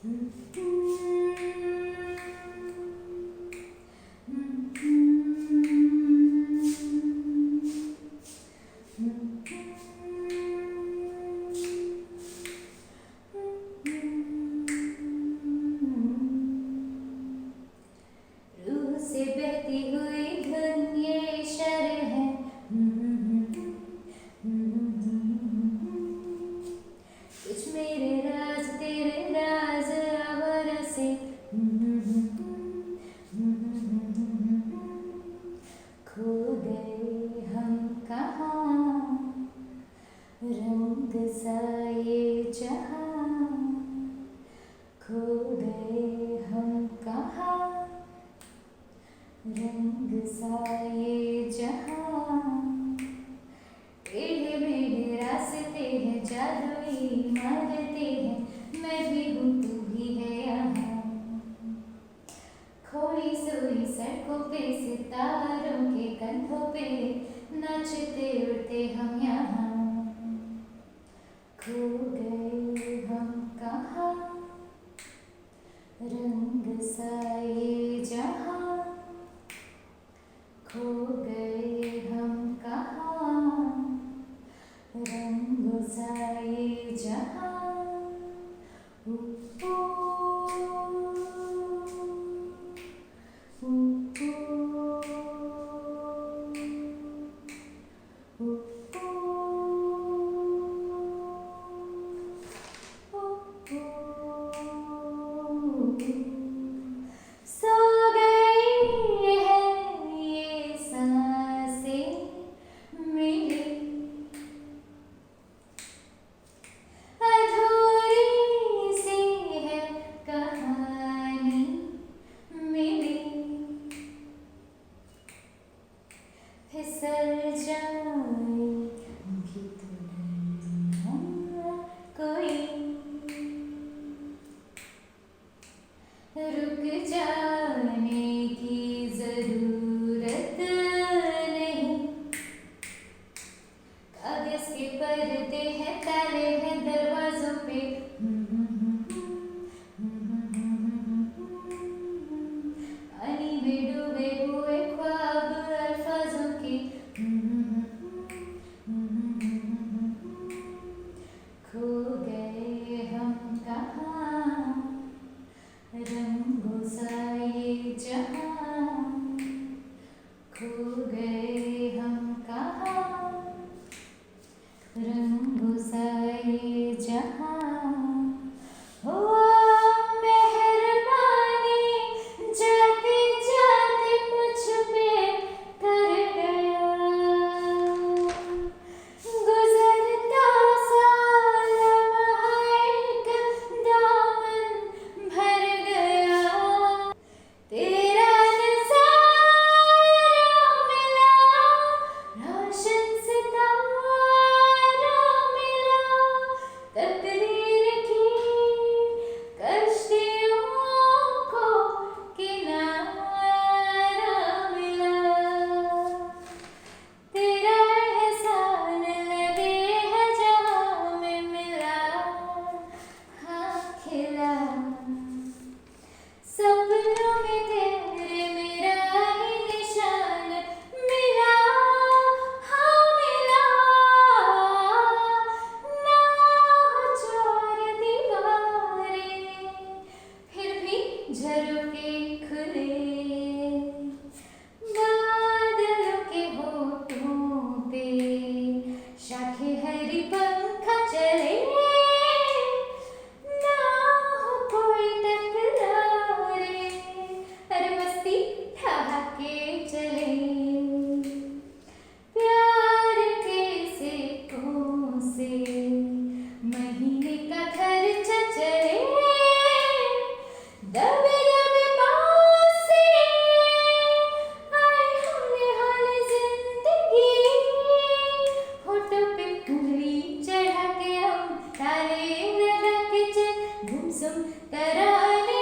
रूह से बहती हुई धुन ये इशारे हैं। कुछ मेरे राज तेरे राज आवारा से। खो गए हम कहाँ, रंग सा ये जहाँ। खो गए हम कहाँ, रंग सा ये जहाँ। टेढ़े मेढ़े रास्ते हैं, जादुई इमारतें हैं, मैं भी हूँ तू भी है यहाँ। खोई सोई सड़कों पे सितारों के कंधों पे नाचते उड़ते हम यहाँ। खो गए हम कहाँ, रंग सा ये जहाँ। खो गए हम कहाँ, रंग सा ये जहाँ। सो गई है ये सांसें मेरी, अधूरी सी है कहानी मेरी। फिसल जाएगी तो डरना कोई, रुक जाने की जरूरत नहीं। कागज के पर्दे हैं, ताले हैं दरवाजों पे। पानी में डूबे हुए ख्वाब अल्फाजों के। खो गए हम कहाँ, रंगों सा ये जहाँ। खो गए हम कहाँ, रंगों सा ये जहाँ। हो मेहरबानी जाते जाते मुझ पे कर गया, गुजरता सा लम्हा एक दामन भर गया। तेरा नज़ारा मिला, रोशन सितारा मिला। तकदीर की कश्तियों को किनारा मिला। तेरा एहसान लगे है जहाँ में मिला, हाँ खिला। सपनों में तेरे मेरा ही निशान मिला, हाँ मिला। ना हो चार दीवारें, फिर भी झरोखे खुले। बादलों के होठों पे शाखे हरी पंखा चले। ना हो कोई टकरारे, हर मस्ती ठहाके चले। प्यार के सिक्कों से महीने का खर्चा चले। दबे दबे पाँव से आए हौले हौले जिंदगी। होठों पे उंगली चढ़ा के हम ताले लगा के चल गुमसुम तराने